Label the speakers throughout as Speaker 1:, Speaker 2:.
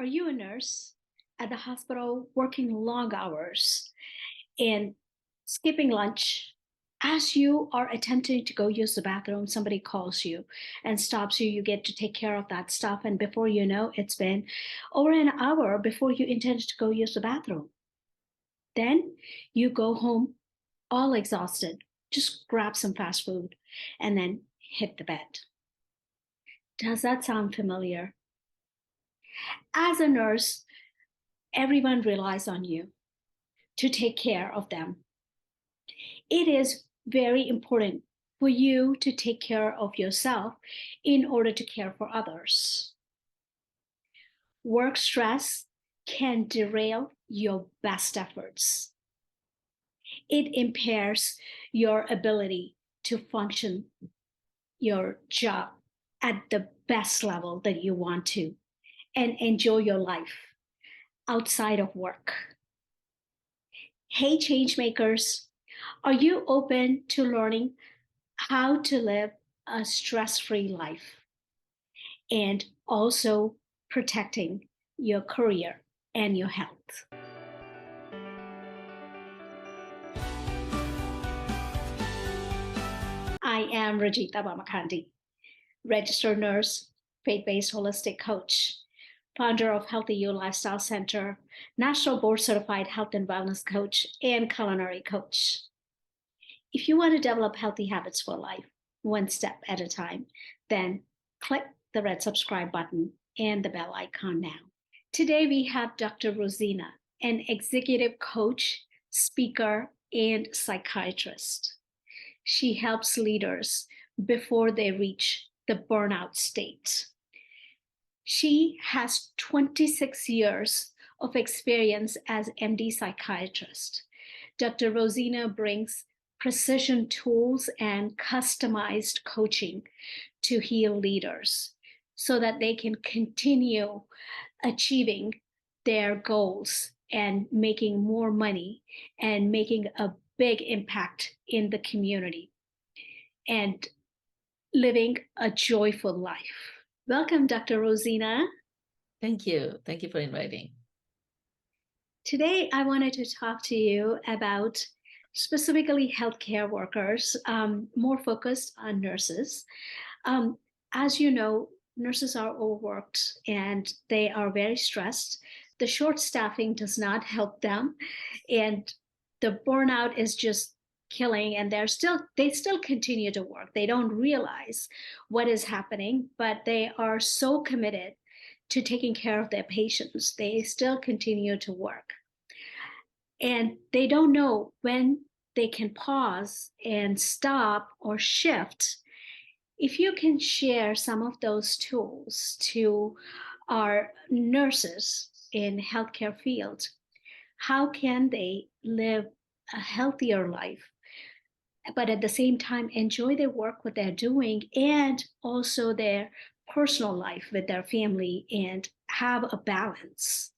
Speaker 1: Are you a nurse at the hospital working long hours and skipping lunch? As you are attempting to go use the bathroom, somebody calls you and stops you. You get to take care of that stuff. And before you know, it's been over an hour before you intended to go use the bathroom. Then you go home all exhausted, just grab some fast food and then hit the bed. Does that sound familiar? As a nurse, everyone relies on you to take care of them. It is very important for you to take care of yourself in order to care for others. Work stress can derail your best efforts. It impairs your ability to function your job at the best level that you want to and enjoy your life outside of work. Hey, change makers, are you open to learning how to live a stress free life and also protecting your career and your health? I am Rajitha Bommakanti, registered nurse, faith based holistic coach, founder of Healthy You Lifestyle Center, national board certified health and wellness coach, and culinary coach. If you want to develop healthy habits for life, one step at a time, then click the red subscribe button and the bell icon now. Today we have Dr. Rozina, an executive coach, speaker, and psychiatrist. She helps leaders before they reach the burnout state. She has 26 years of experience as MD psychiatrist. Dr. Rozina brings precision tools and customized coaching to heal leaders so that they can continue achieving their goals and making more money and making a big impact in the community and living a joyful life. Welcome, Dr. Rozina.
Speaker 2: Thank you. Thank you for inviting.
Speaker 1: Today, I wanted to talk to you about specifically healthcare workers, more focused on nurses. As you know, nurses are overworked and they are very stressed. The short staffing does not help them, and the burnout is just killing, and they still continue to work. They don't realize what is happening, but they are so committed to taking care of their patients. They still continue to work, and they don't know when they can pause and stop or shift. If you can share some of those tools to our nurses in healthcare field, how can they live a healthier life, but at the same time enjoy their work, what they're doing, and also their personal life with their family and have a balance?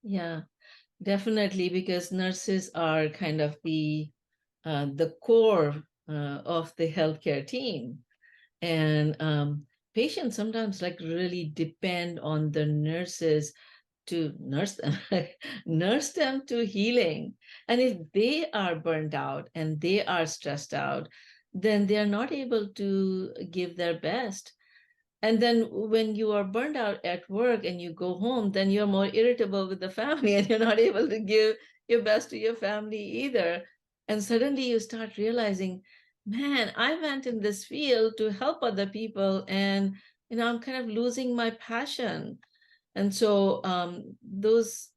Speaker 2: Yeah, definitely, because nurses are kind of the core of the healthcare team, and patients sometimes like really depend on the nurses to nurse them, nurse them to healing. And if they are burned out and they are stressed out, then they are not able to give their best. And then when you are burned out at work and you go home, then you're more irritable with the family and you're not able to give your best to your family either. And suddenly you start realizing, man, I went in this field to help other people, and I'm kind of losing my passion. And so those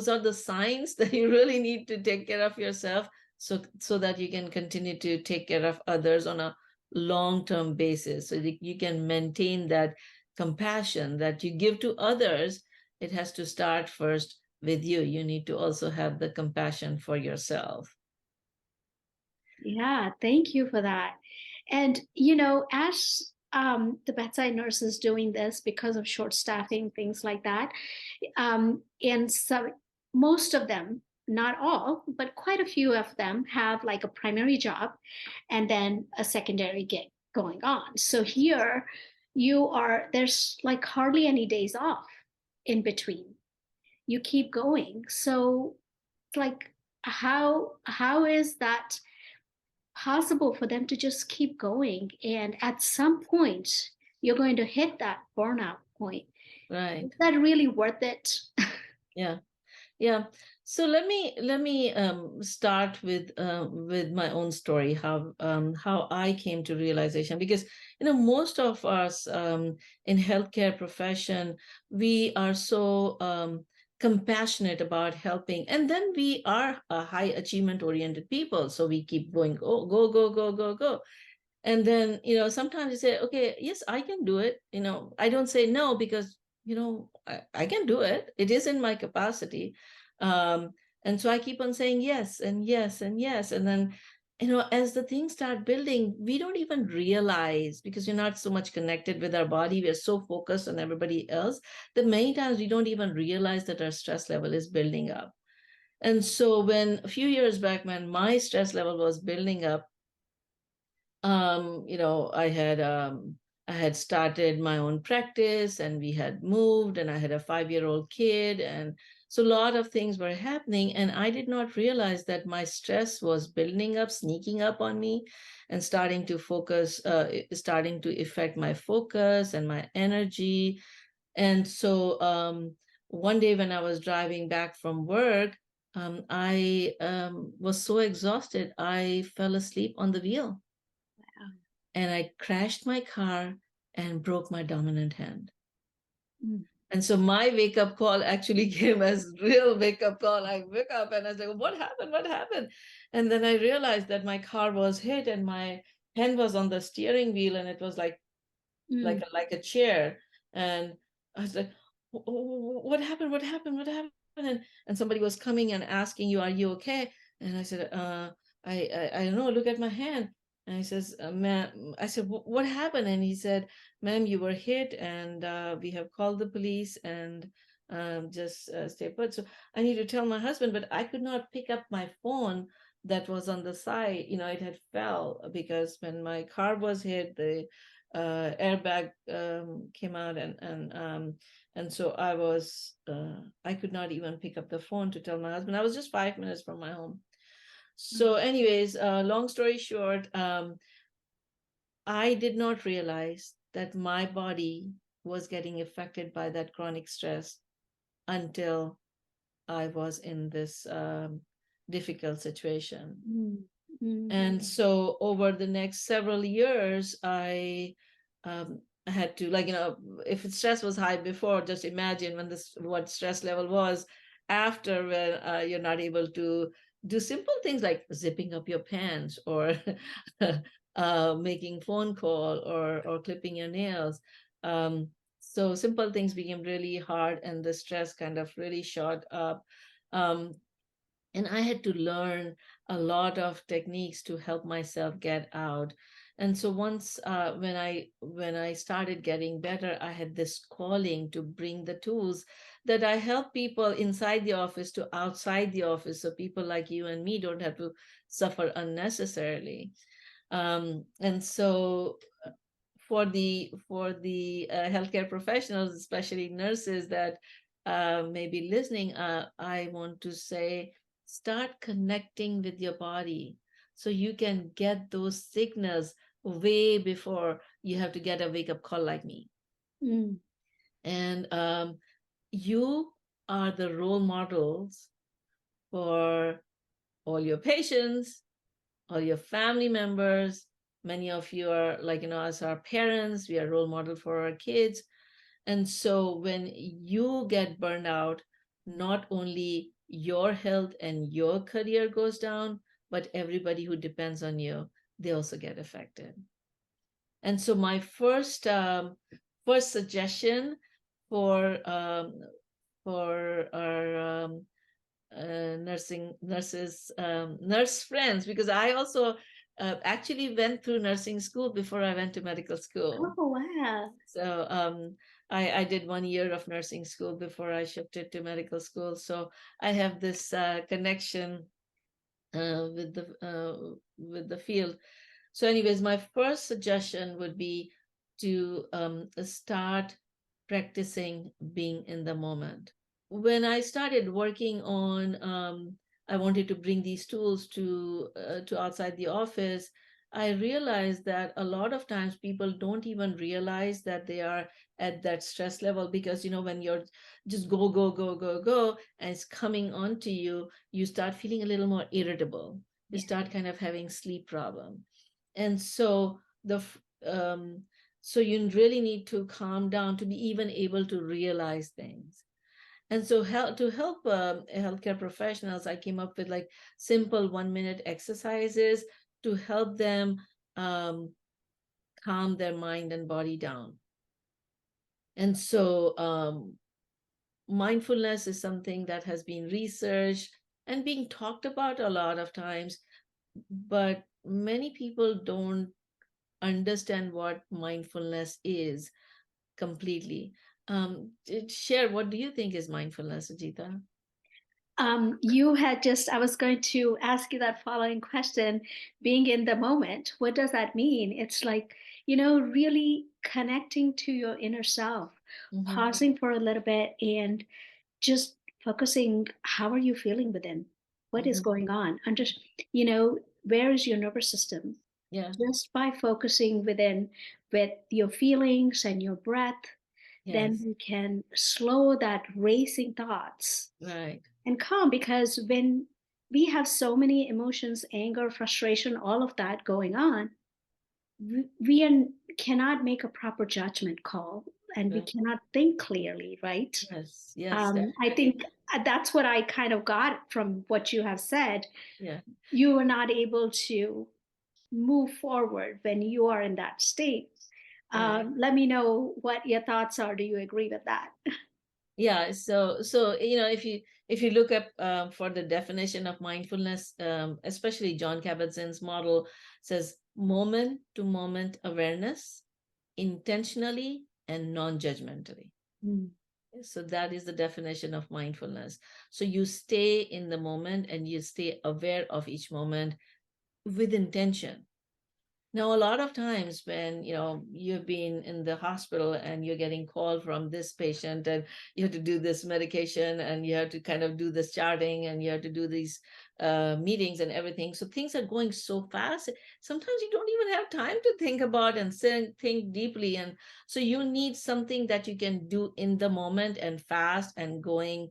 Speaker 2: are the signs that you really need to take care of yourself, so that you can continue to take care of others on a long-term basis, so that you can maintain that compassion that you give to others. It has to start first with you. You need to also have the compassion for yourself.
Speaker 1: Yeah, thank you for that. And, as the bedside nurses doing this because of short staffing, things like that, and so most of them, not all, but quite a few of them have like a primary job and then a secondary gig going on. So here there's like hardly any days off. in between. You keep going. So it's like, how is that possible for them to just keep going? And at some point, you're going to hit that burnout point. Is
Speaker 2: Right.
Speaker 1: that really worth it?
Speaker 2: Yeah. Yeah. So let me start with my own story, how I came to realization, because most of us in healthcare profession, we are so compassionate about helping, and then we are a high achievement oriented people, so we keep going, go go go go go go. And then sometimes you say, okay, yes, I can do it. I don't say no, because I can do it, it is in my capacity. um and so I keep on saying yes and yes and yes. And then as the things start building, we don't even realize, because you're not so much connected with our body, we're so focused on everybody else, that many times we don't even realize that our stress level is building up. And so when a few years back, when my stress level was building up, I had started my own practice, and we had moved, and I had a 5-year-old kid, and so a lot of things were happening, and I did not realize that my stress was building up, sneaking up on me, and starting to affect my focus and my energy. And so one day when I was driving back from work, I was so exhausted, I fell asleep on the wheel, and I crashed my car and broke my dominant hand.
Speaker 1: Mm.
Speaker 2: And so my wake up call actually came as real wake up call. I wake up and I was like, what happened? What happened? And then I realized that my car was hit and my hand was on the steering wheel, and it was like
Speaker 1: Mm.
Speaker 2: like a chair. And I was like, what happened? What happened? What happened? And somebody was coming and asking you, are you okay? And I said, I don't know, look at my hand. And he says, ma'am, I said, what happened? And he said, ma'am, you were hit, and we have called the police, and just stay put. So I need to tell my husband, but I could not pick up my phone that was on the side. It had fell, because when my car was hit, the airbag came out, and so I could not even pick up the phone to tell my husband. I was just 5 minutes from my home. So anyways, long story short, I did not realize that my body was getting affected by that chronic stress until I was in this difficult situation.
Speaker 1: Mm. Mm.
Speaker 2: And so over the next several years, I had to, like, if stress was high before, just imagine what stress level was after, when you're not able to do simple things like zipping up your pants, or making phone call, or clipping your nails. So simple things became really hard, and the stress kind of really shot up. Um, and I had to learn a lot of techniques to help myself get out. And so once, when I started getting better, I had this calling to bring the tools that I help people inside the office to outside the office, so people like you and me don't have to suffer unnecessarily. And so for the healthcare professionals, especially nurses that may be listening, I want to say, start connecting with your body, so you can get those signals way before you have to get a wake up call like me.
Speaker 1: Mm.
Speaker 2: And you are the role models for all your patients, all your family members. Many of you are, like, as our parents, we are role model for our kids. And so when you get burned out, not only your health and your career goes down, but everybody who depends on you, they also get affected. And so my first suggestion for for our nurse friends, because I also actually went through nursing school before I went to medical school.
Speaker 1: Oh, wow.
Speaker 2: So I did 1 year of nursing school before I shifted to medical school. So I have this connection with the field. So anyways, my first suggestion would be to start practicing being in the moment. When I started working on, I wanted to bring these tools to outside the office. I realized that a lot of times people don't even realize that they are at that stress level, because when you're just go go go go go and it's coming onto you, you start feeling a little more irritable. You
Speaker 1: Yeah.
Speaker 2: start kind of having sleep problem, and um, so you really need to calm down to be even able to realize things. And so to help healthcare professionals, I came up with like simple 1 minute exercises to help them um, calm their mind and body down. And so mindfulness is something that has been researched and being talked about a lot of times, but many people don't understand what mindfulness is completely. Share, what do you think is mindfulness, Ajita?
Speaker 1: You had just, I was going to ask you that following question, being in the moment. What does that mean? It's like, really connecting to your inner self,
Speaker 2: Mm-hmm.
Speaker 1: pausing for a little bit and just focusing, how are you feeling within? What is
Speaker 2: Mm-hmm.
Speaker 1: going on? Where is your nervous system?
Speaker 2: Yeah.
Speaker 1: Just by focusing within with your feelings and your breath, then
Speaker 2: Yes.
Speaker 1: you can slow that racing thoughts
Speaker 2: Right.
Speaker 1: and calm, because when we have so many emotions, anger, frustration, all of that going on, cannot make a proper judgment call, and we
Speaker 2: Right.
Speaker 1: cannot think clearly, right?
Speaker 2: Yes. Yes.
Speaker 1: I
Speaker 2: Definitely.
Speaker 1: think that's what I kind of got from what you have said.
Speaker 2: Yeah.
Speaker 1: You are not able to move forward when you are in that state.
Speaker 2: Right.
Speaker 1: Let me know what your thoughts are. Do you agree with that?
Speaker 2: Yeah. So if you look up for the definition of mindfulness, especially John Kabat-Zinn's model says moment to moment awareness, intentionally and non-judgmentally.
Speaker 1: Mm.
Speaker 2: So that is the definition of mindfulness. So you stay in the moment and you stay aware of each moment with intention. Now, a lot of times when you've been in the hospital and you're getting called from this patient, and you have to do this medication, and you have to kind of do this charting, and you have to do these meetings and everything. So things are going so fast. Sometimes you don't even have time to think about and think deeply. And so you need something that you can do in the moment and fast and going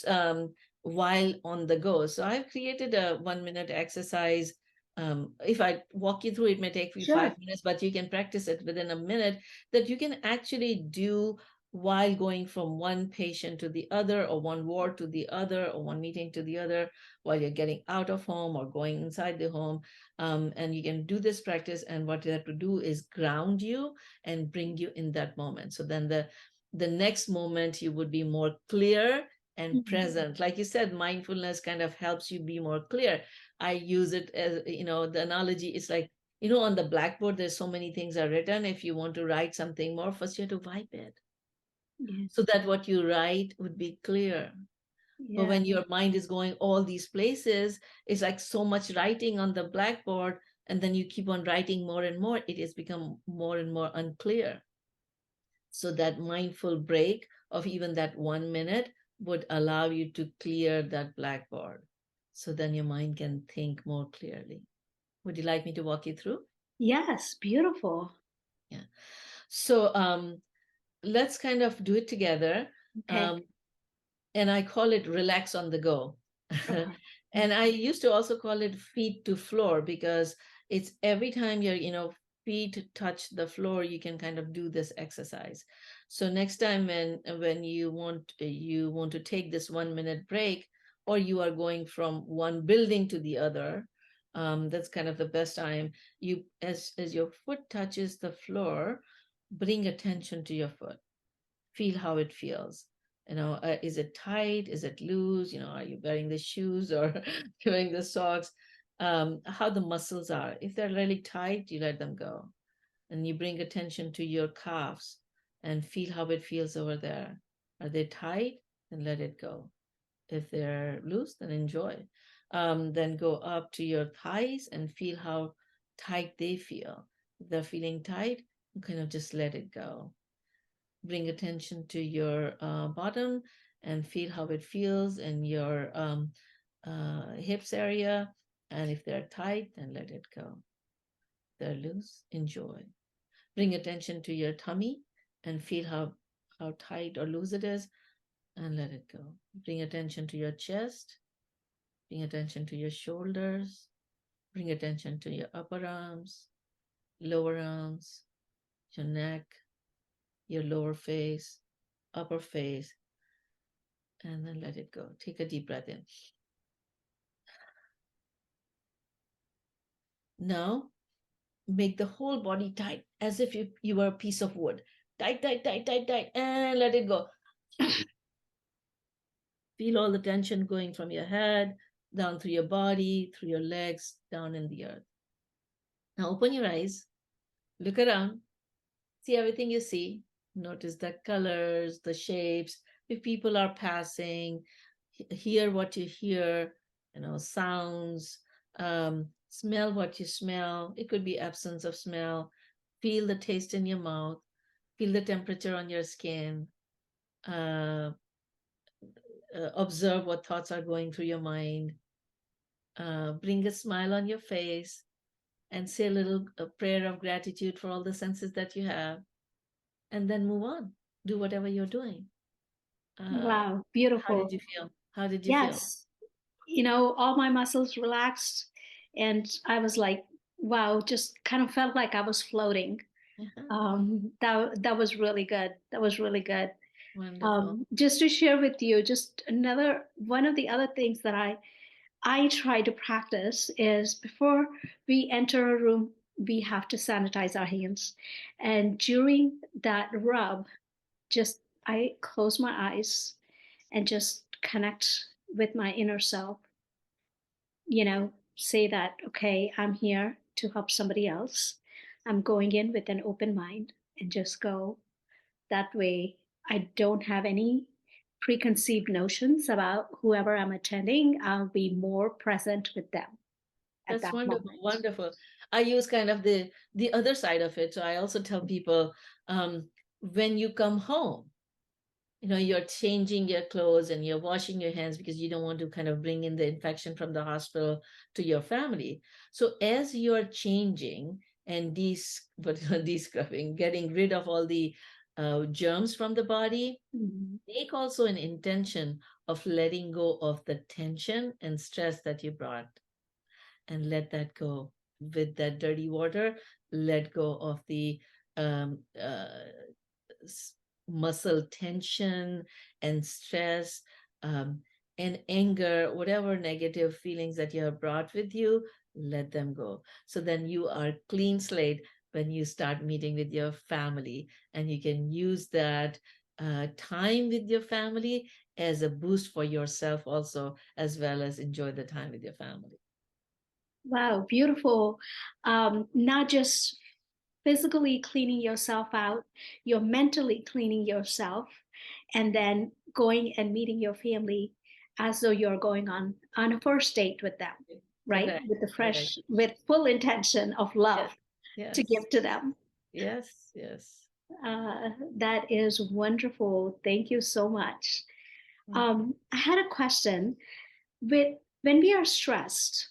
Speaker 2: um, while on the go. So I've created a 1 minute exercise. If I walk you through, it may take you
Speaker 1: Sure.
Speaker 2: 5 minutes, but you can practice it within a minute, that you can actually do while going from one patient to the other, or one ward to the other, or one meeting to the other, while you're getting out of home or going inside the home. And you can do this practice, and what you have to do is ground you and bring you in that moment. So then the next moment you would be more clear and
Speaker 1: Mhm.
Speaker 2: present. Like you said, mindfulness kind of helps you be more clear. I use it as, the analogy is like, on the blackboard, there's so many things are written. If you want to write something more, first you have to wipe it so
Speaker 1: Yes.
Speaker 2: that what you write would be clear. But
Speaker 1: Yeah.
Speaker 2: when your mind is going all these places, it's like so much writing on the blackboard, and then you keep on writing more and more, it has become more and more unclear. So that mindful break of even that 1 minute would allow you to clear that blackboard. So then your mind can think more clearly. Would you like me to walk you through?
Speaker 1: Yes. Beautiful.
Speaker 2: Yeah. So let's kind of do it together.
Speaker 1: Okay.
Speaker 2: Um, and I call it relax on the go.
Speaker 1: Okay.
Speaker 2: And I used to also call it feet to floor, because it's every time your feet touch the floor, you can kind of do this exercise. So next time when you want to take this 1 minute break, or you are going from one building to the other, that's kind of the best time. You as your foot touches the floor, bring attention to your foot, feel how it feels. Is it tight, is it loose, are you wearing the shoes or wearing the socks? How the muscles are. If they're really tight, you let them go, and you bring attention to your calves and feel how it feels over there. Are they tight? Then let it go. If they're loose, then enjoy. Then go up to your thighs and feel how tight they feel. If they're feeling tight, you kind of just let it go. Bring attention to your bottom and feel how it feels in your hips area. And if they're tight, then let it go. They're loose, enjoy. Bring attention to your tummy and feel how tight or loose it is, and let it go. Bring attention to your chest. Bring attention to your shoulders. Bring attention to your upper arms, lower arms, your neck, your lower face, upper face, and then let it go. Take a deep breath in. Now, make the whole body tight as if you were a piece of wood. Tight, tight, tight, tight, tight, and let it go. Feel all the tension going from your head, down through your body, through your legs, down in the earth. Now open your eyes, look around, see everything you see. Notice the colors, the shapes, if people are passing, hear what you hear, sounds, smell what you smell. It could be absence of smell. Feel the taste in your mouth, feel the temperature on your skin, uh, observe what thoughts are going through your mind. Bring a smile on your face and say a prayer of gratitude for all the senses that you have, and then move on. Do whatever you're doing.
Speaker 1: Wow,
Speaker 2: How did
Speaker 1: beautiful.
Speaker 2: you feel? How did you feel?
Speaker 1: Yes. All my muscles relaxed. And I was like, wow, just kind of felt like I was floating.
Speaker 2: Uh-huh.
Speaker 1: That was really good. That was really good.
Speaker 2: Wonderful.
Speaker 1: Just to share with you, just another one of the other things that I try to practice is before we enter a room, we have to sanitize our hands. And during that rub, just I close my eyes and just connect with my inner self, say that, okay, I'm here to help somebody else. I'm going in with an open mind and just go that way. I don't have any preconceived notions about whoever I'm attending. I'll be more present with them at
Speaker 2: That's
Speaker 1: that
Speaker 2: wonderful.
Speaker 1: moment.
Speaker 2: Wonderful. I use kind of the other side of it. So I also tell people, when you come home, you're changing your clothes and you're washing your hands because you don't want to kind of bring in the infection from the hospital to your family. So as you're changing and de-scrubbing, getting rid of all the germs from the body,
Speaker 1: Mhm.
Speaker 2: make also an intention of letting go of the tension and stress that you brought, and let that go with that dirty water. Let go of the um, muscle tension and stress, um, and anger, whatever negative feelings that you have brought with you, let them go. So then you are clean slate when you start meeting with your family, and you can use that time with your family as a boost for yourself also, as well as enjoy the time with your family.
Speaker 1: Wow, beautiful. Not just physically cleaning yourself out, you're mentally cleaning yourself, and then going and meeting your family as though you're going on a first date with them, right?
Speaker 2: Correct,
Speaker 1: With the
Speaker 2: correct.
Speaker 1: fresh, with full intention of love
Speaker 2: Yes,
Speaker 1: to
Speaker 2: yes,
Speaker 1: give to them.
Speaker 2: yes, yes.
Speaker 1: That is wonderful. Thank you so much. I had a question. With when we are stressed,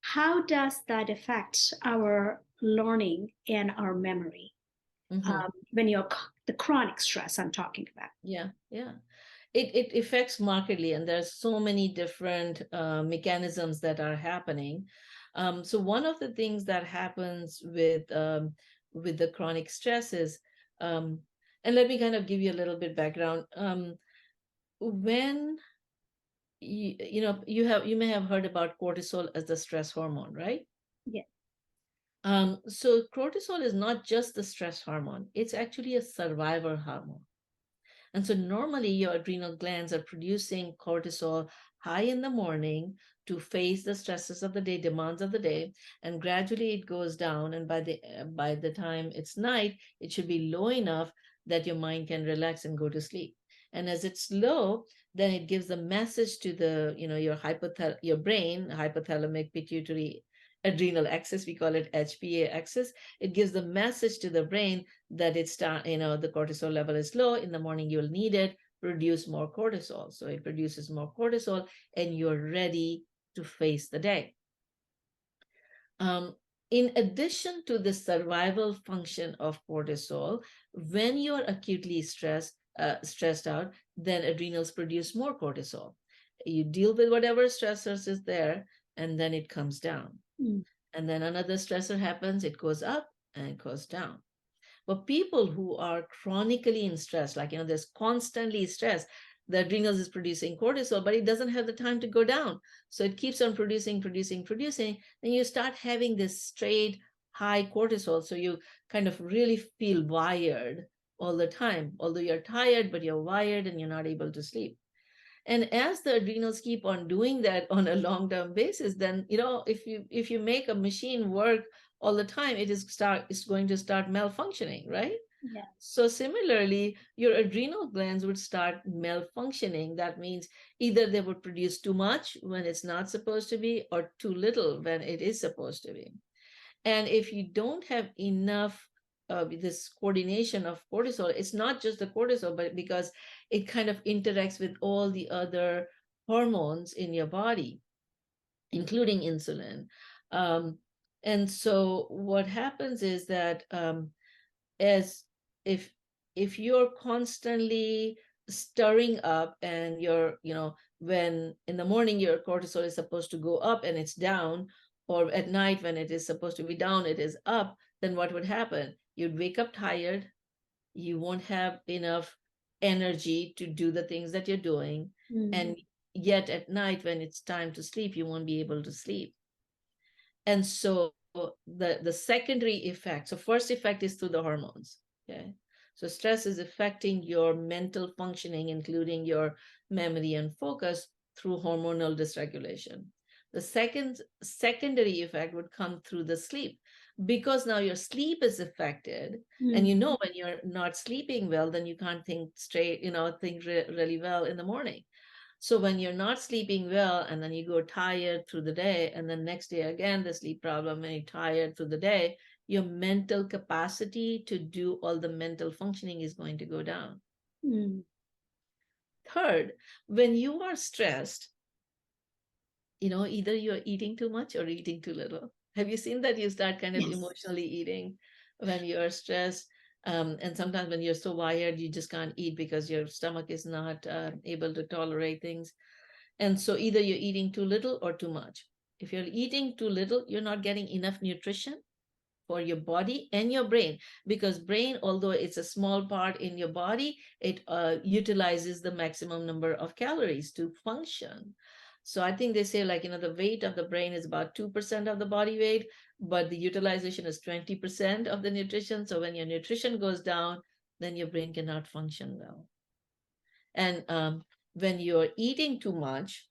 Speaker 1: how does that affect our learning and our memory?
Speaker 2: Mhm.
Speaker 1: When you're the chronic stress I'm talking about.
Speaker 2: Yeah, yeah. It affects markedly, and there's so many different mechanisms that are happening. So one of the things that happens with the chronic stress is, um, and let me kind of give you a little bit background. When you may have heard about cortisol as the stress hormone, right?
Speaker 1: Yeah.
Speaker 2: So cortisol is not just the stress hormone; it's actually a survivor hormone. And so normally your adrenal glands are producing cortisol high in the morning to face the stresses of the day, demands of the day, and gradually it goes down. And by the time it's night, it should be low enough that your mind can relax and go to sleep. And as it's low, then it gives a message to the your brain, hypothalamic pituitary adrenal axis, we call it HPA axis. It gives the message to the brain that the cortisol level is low. In the morning, you'll need it, produce more cortisol. So it produces more cortisol, and you're ready to face the day. Um, in addition to the survival function of cortisol, when you're acutely stressed out, then adrenals produce more cortisol. You deal with whatever stressors is there, and then it comes down.
Speaker 1: Mm.
Speaker 2: And then another stressor happens, it goes up and it goes down. But people who are chronically in stress, like, there's constantly stress, the adrenals is producing cortisol, but it doesn't have the time to go down. So it keeps on producing. Then you start having this straight high cortisol. So you kind of really feel wired all the time. Although you're tired, but you're wired and you're not able to sleep. And as the adrenals keep on doing that on a long-term basis, then if you make a machine work all the time, it's going to start malfunctioning, right?
Speaker 1: Yeah.
Speaker 2: So similarly, your adrenal glands would start malfunctioning. That means either they would produce too much when it's not supposed to be, or too little when it is supposed to be. And if you don't have enough this coordination of cortisol, it's not just the cortisol, but because it kind of interacts with all the other hormones in your body, including insulin. Um, and so what happens is that as if if you're constantly stirring up, and when in the morning your cortisol is supposed to go up and it's down, or at night when it is supposed to be down it is up, then what would happen? You'd wake up tired, you won't have enough energy to do the things that you're doing,
Speaker 1: Mm.
Speaker 2: and yet at night when it's time to sleep, you won't be able to sleep. And so the secondary effect, so first effect is through the hormones. Okay. So stress is affecting your mental functioning, including your memory and focus, through hormonal dysregulation. The secondary effect would come through the sleep, because now your sleep is affected. And
Speaker 1: Mm.
Speaker 2: when you're not sleeping well, then you can't think straight, think really well in the morning. So when you're not sleeping well, and then you go tired through the day, and then next day again the sleep problem, and you're tired through the day, your mental capacity to do all the mental functioning is going to go down.
Speaker 1: Mm.
Speaker 2: Third, when you are stressed, either you're eating too much or eating too little. Have you seen that? You start kind of
Speaker 1: Yes.
Speaker 2: emotionally eating when you're stressed. And sometimes when you're so wired, you just can't eat because your stomach is not able to tolerate things. And so either you're eating too little or too much. If you're eating too little, you're not getting enough nutrition for your body and your brain, because brain, although it's a small part in your body, it utilizes the maximum number of calories to function. So I think they say, like, the weight of the brain is about 2% of the body weight, but the utilization is 20% of the nutrition. So when your nutrition goes down, then your brain cannot function well. And when you're eating too much,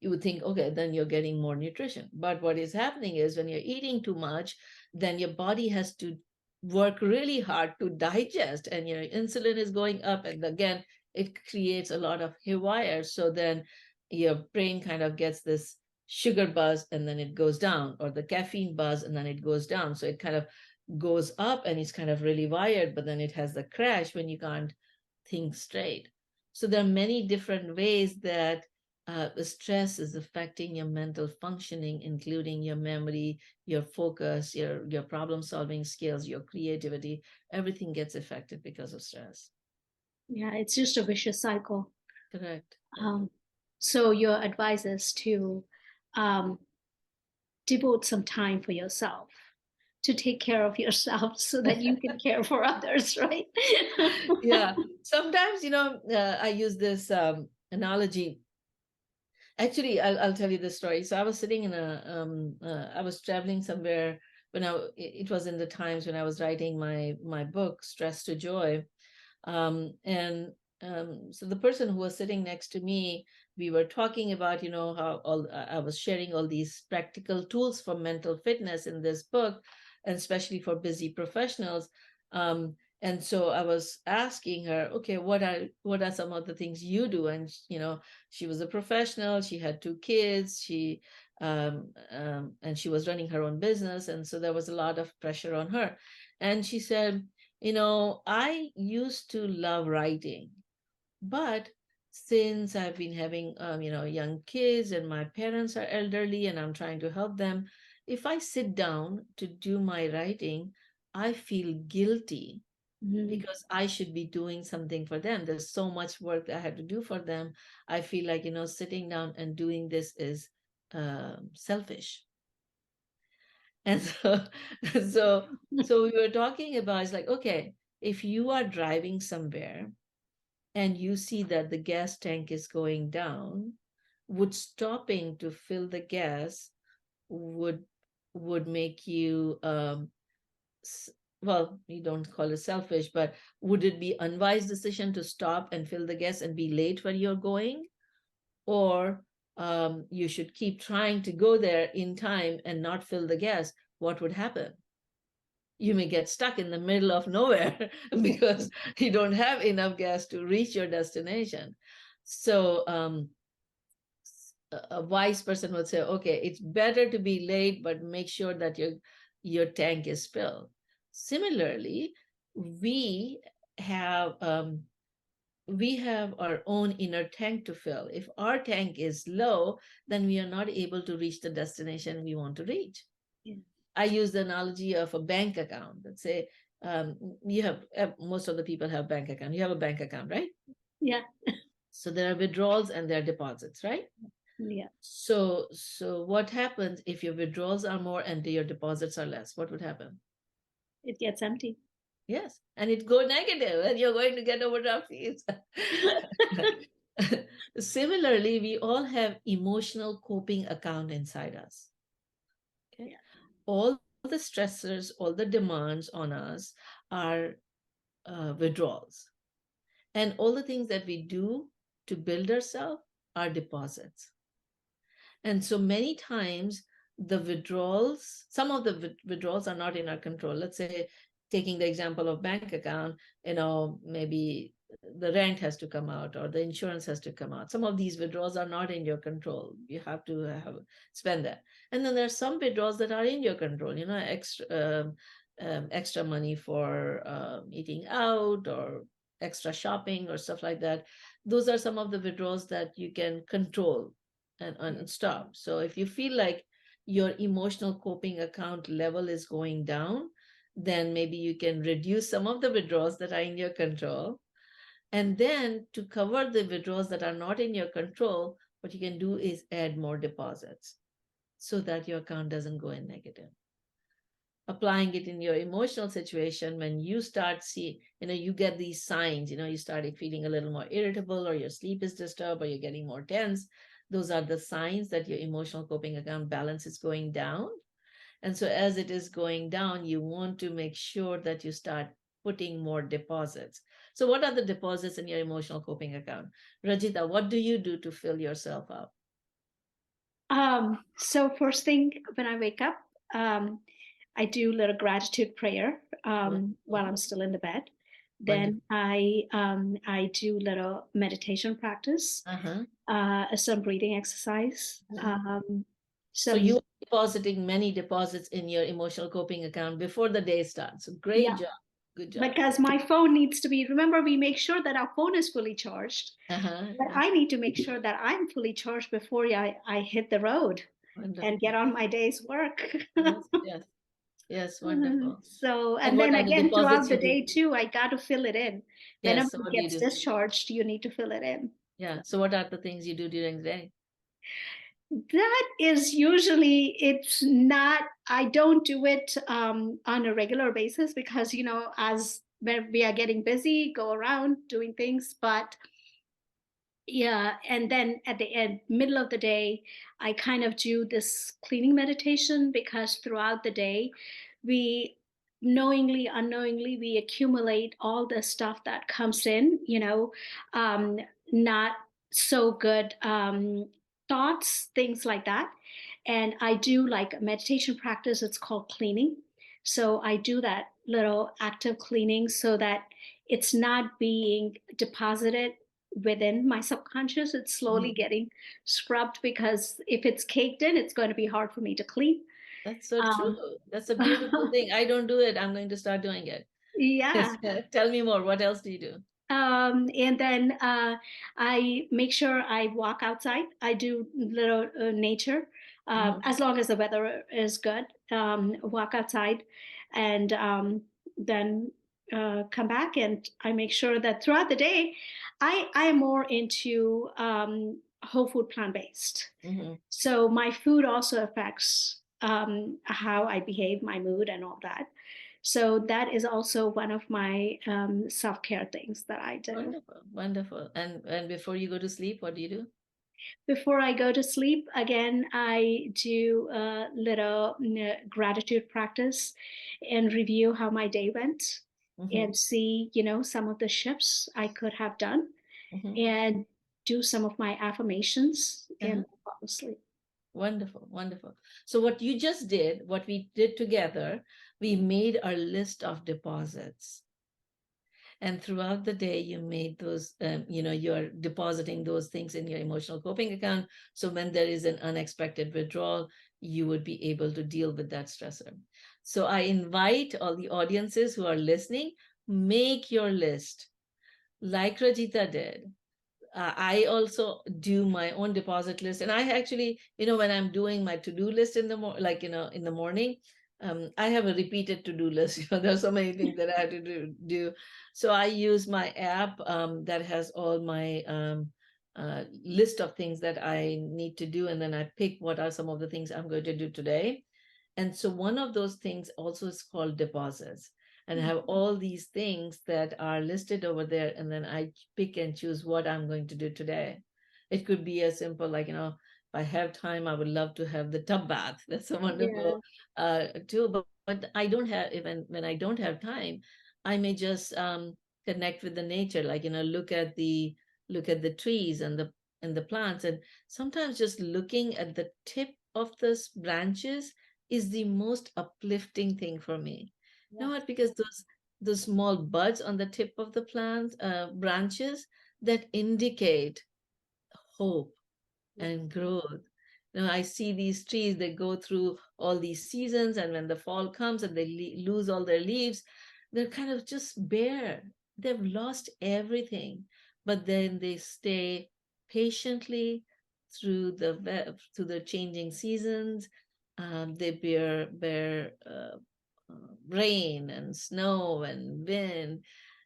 Speaker 2: you would think, okay, then you're getting more nutrition. But what is happening is, when you're eating too much, then your body has to work really hard to digest, and your insulin is going up. And again, it creates a lot of haywire. So then your brain kind of gets this sugar buzz, and then it goes down, or the caffeine buzz, and then it goes down. So it kind of goes up and it's kind of really wired, but then it has the crash when you can't think straight. So there are many different ways that the stress is affecting your mental functioning, including your memory, your focus, your problem solving skills, your creativity. Everything gets affected because of stress.
Speaker 1: Yeah, it's just a vicious cycle.
Speaker 2: Correct.
Speaker 1: Um, so your advice is to um, devote some time for yourself, to take care of yourself so that you can care for others, right?
Speaker 2: Yeah. Sometimes, I use this analogy. Actually, I'll tell you the story. So I was sitting I was traveling somewhere when it was in the times when I was writing my book, Stress to Joy. And so the person who was sitting next to me, we were talking about, how I was sharing all these practical tools for mental fitness in this book, and especially for busy professionals. And so I was asking her, okay, what are some of the things you do? And she was a professional. She had two kids. And she was running her own business, and so there was a lot of pressure on her. And she said, I used to love writing, but since I've been having young kids and my parents are elderly and I'm trying to help them, if I sit down to do my writing, I feel guilty
Speaker 1: Mhm.
Speaker 2: because I should be doing something for them. There's so much work that I have to do for them. I feel like, sitting down and doing this is selfish. And so, so, so we were talking about, it's like, okay, if you are driving somewhere and you see that the gas tank is going down, would stopping to fill the gas would make you well, you don't call it selfish, but would it be unwise decision to stop and fill the gas and be late where you're going? Or you should keep trying to go there in time and not fill the gas? What would happen? You may get stuck in the middle of nowhere because you don't have enough gas to reach your destination. So a wise person would say, okay, it's better to be late, but make sure that your tank is filled. Similarly, we have our own inner tank to fill. If our tank is low, then we are not able to reach the destination we want to reach.
Speaker 1: Yeah.
Speaker 2: I use the analogy of a bank account. Let's say you have most of the people have bank account. You have a bank account, right?
Speaker 1: Yeah.
Speaker 2: So there are withdrawals and there are deposits, right?
Speaker 1: Yeah.
Speaker 2: So what happens if your withdrawals are more and your deposits are less? What would happen?
Speaker 1: It gets empty.
Speaker 2: Yes, and it go negative, and you're going to get overdraft fees. Similarly, we all have emotional coping account inside us. Okay,
Speaker 1: Yeah.
Speaker 2: all the stressors, all the demands on us are withdrawals, and all the things that we do to build ourselves are deposits. And so many times the withdrawals, some of the withdrawals are not in our control. Let's say, taking the example of bank account, maybe the rent has to come out or the insurance has to come out. Some of these withdrawals are not in your control. You have to spend that. And then there are some withdrawals that are in your control, extra money for eating out or extra shopping or stuff like that. Those are some of the withdrawals that you can control and stop. So if you feel like your emotional coping account level is going down, then maybe you can reduce some of the withdrawals that are in your control. And then to cover the withdrawals that are not in your control, what you can do is add more deposits so that your account doesn't go in negative. Applying it in your emotional situation, when you start you get these signs, you started feeling a little more irritable, or your sleep is disturbed, or you're getting more tense. Those are the signs that your emotional coping account balance is going down. And so as it is going down, you want to make sure that you start putting more deposits. So what are the deposits in your emotional coping account? Rajitha, what do you do to fill yourself up?
Speaker 1: So first thing when I wake up, I do a little gratitude prayer while I'm still in the bed.
Speaker 2: Wonderful.
Speaker 1: Then I do little meditation practice,
Speaker 2: Uh-huh.
Speaker 1: some breathing exercise,
Speaker 2: So
Speaker 1: some
Speaker 2: you are depositing many deposits in your emotional coping account before the day starts. So great
Speaker 1: yeah,
Speaker 2: job. Good job.
Speaker 1: because my phone needs to be. Remember, we make sure that our phone is fully charged,
Speaker 2: Uh-huh.
Speaker 1: but
Speaker 2: Yes.
Speaker 1: I need to make sure that I'm fully charged before I hit the road and get
Speaker 2: Wonderful.
Speaker 1: on my day's work.
Speaker 2: Yes, yes, yes, wonderful.
Speaker 1: So,
Speaker 2: And
Speaker 1: and
Speaker 2: what
Speaker 1: then
Speaker 2: are the
Speaker 1: again, throughout
Speaker 2: deposits
Speaker 1: the
Speaker 2: you do?
Speaker 1: day too, I got to fill it in. Whenever
Speaker 2: Yes, so
Speaker 1: it
Speaker 2: what do you
Speaker 1: gets
Speaker 2: do?
Speaker 1: discharged, you need to fill it in.
Speaker 2: Yeah. So what are the things you do during the day?
Speaker 1: That is usually, it's not, I don't do it on a regular basis because, as when we are getting busy, go around doing things. But yeah, and then at the end, middle of the day, I kind of do this cleaning meditation because throughout the day, we knowingly, unknowingly, we accumulate all the stuff that comes in, not so good thoughts, things like that. And I do like a meditation practice, it's called cleaning. So I do that little active cleaning so that it's not being deposited within my subconscious. It's slowly
Speaker 2: Mhm.
Speaker 1: getting scrubbed because if it's caked in, it's going to be hard for me to clean.
Speaker 2: That's so true.
Speaker 1: Um,
Speaker 2: That's a beautiful thing. I don't do it. I'm going to start doing it.
Speaker 1: yeah.
Speaker 2: Yes. Tell me more. What else do you do?
Speaker 1: And then I make sure I walk outside. I do little nature
Speaker 2: Mhm.
Speaker 1: as long as the weather is good. Walk outside and then come back. And I make sure that throughout the day, I am more into whole food plant based.
Speaker 2: Mhm.
Speaker 1: So my food also affects how I behave, my mood, and all that. So that is also one of my self care things that I do.
Speaker 2: Wonderful. Wonderful. And before you go to sleep, what do you do?
Speaker 1: Before I go to sleep, again, I do a little gratitude practice and review how my day went
Speaker 2: Mhm.
Speaker 1: and see, some of the shifts I could have done
Speaker 2: Mhm.
Speaker 1: and do some of my affirmations
Speaker 2: Uh-huh.
Speaker 1: and fall asleep.
Speaker 2: Wonderful. Wonderful. So what you just did, what we did together, we made our list of deposits. And throughout the day, you made those, you're depositing those things in your emotional coping account. So when there is an unexpected withdrawal, you would be able to deal with that stressor. So I invite all the audiences who are listening, make your list like Rajita did. I also do my own deposit list, and I actually, when I'm doing my to-do list in the in the morning, I have a repeated to-do list. There's so many things that I have to do. So I use my app that has all my list of things that I need to do, and then I pick what are some of the things I'm going to do today. And so one of those things also is called deposits, and I have all these things that are listed over there, and then I pick and choose what I'm going to do today. It could be as simple like, if I have time, I would love to have the tub bath. That's a wonderful
Speaker 1: Yeah.
Speaker 2: tool. But I don't have, even when I don't have time, I may just connect with the nature, like, look at the trees and the plants. And sometimes just looking at the tip of the branches is the most uplifting thing for me. You know
Speaker 1: Yes.
Speaker 2: what? Because those small buds on the tip of the plant branches that indicate hope
Speaker 1: Yes.
Speaker 2: and growth. I see these trees, they go through all these seasons, and when the fall comes and they lose all their leaves, they're kind of just bare. They've lost everything, but then they stay patiently through the changing seasons. They bear rain and snow and wind,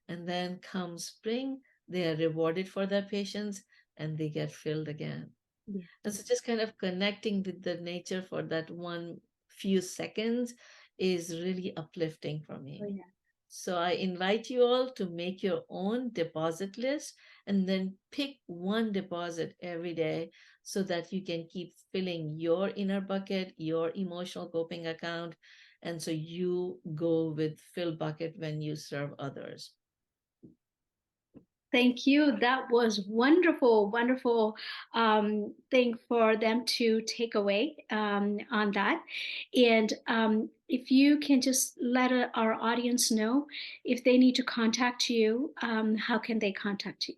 Speaker 2: and then come spring, they are rewarded for their patience and they get filled again.
Speaker 1: Yeah.
Speaker 2: And so just kind of connecting with the nature for that one few seconds is really uplifting for
Speaker 1: Oh,
Speaker 2: me.
Speaker 1: yeah.
Speaker 2: So I invite you all to make your own deposit list and then pick one deposit every day so that you can keep filling your inner bucket, your emotional coping account. And so you go with fill bucket when you serve others.
Speaker 1: Thank you. That was wonderful, wonderful thing for them to take away on that. And if you can just let our audience know if they need to contact you, how can they contact you?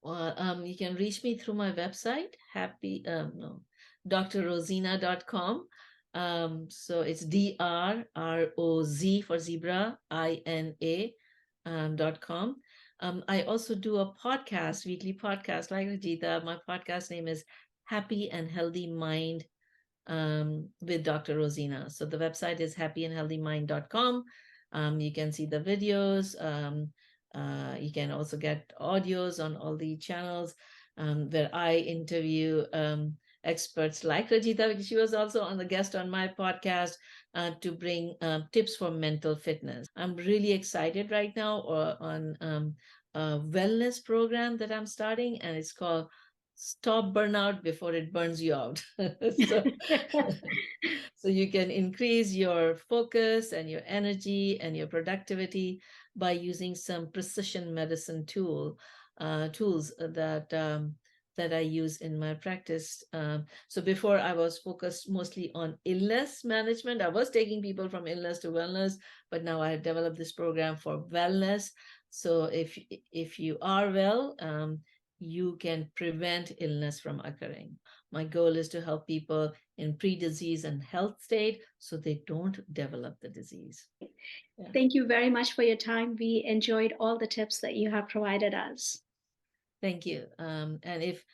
Speaker 2: Well, you can reach me through my website, no, drrozina.com. So it's DRROZ for zebra, INA, .com. I also do a podcast, weekly podcast like Rajita. My podcast name is Happy and Healthy Mind with Dr. Rozina. So the website is happyandhealthymind.com. You can see the videos. You can also get audios on all the channels where I interview experts like Rajita, because she was also on the guest on my podcast to bring tips for mental fitness. I'm really excited right now on a wellness program that I'm starting, and it's called Stop Burnout Before It Burns You Out. so, so you can increase your focus and your energy and your productivity by using some precision medicine tools that that I use in my practice. So before I was focused mostly on illness management. I was taking people from illness to wellness, but now I have developed this program for wellness. So if you are well, you can prevent illness from occurring. My goal is to help people in pre-disease and health state so they don't develop the disease. Yeah.
Speaker 1: Thank you very much for your time. We enjoyed all the tips that you have provided us.
Speaker 2: Thank you. And if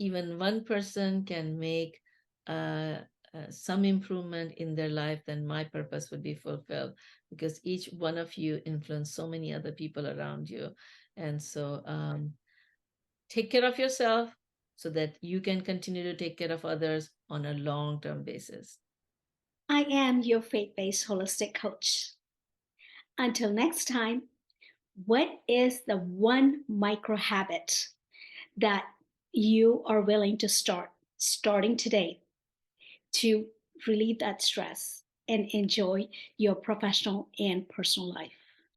Speaker 2: even one person can make some improvement in their life, then my purpose would be fulfilled, because each one of you influence so many other people around you. And so take care of yourself so that you can continue to take care of others on a long-term basis.
Speaker 1: I am your faith-based holistic coach. Until next time, what is the one micro habit that you are willing to starting today, to relieve that stress and enjoy your professional and personal life?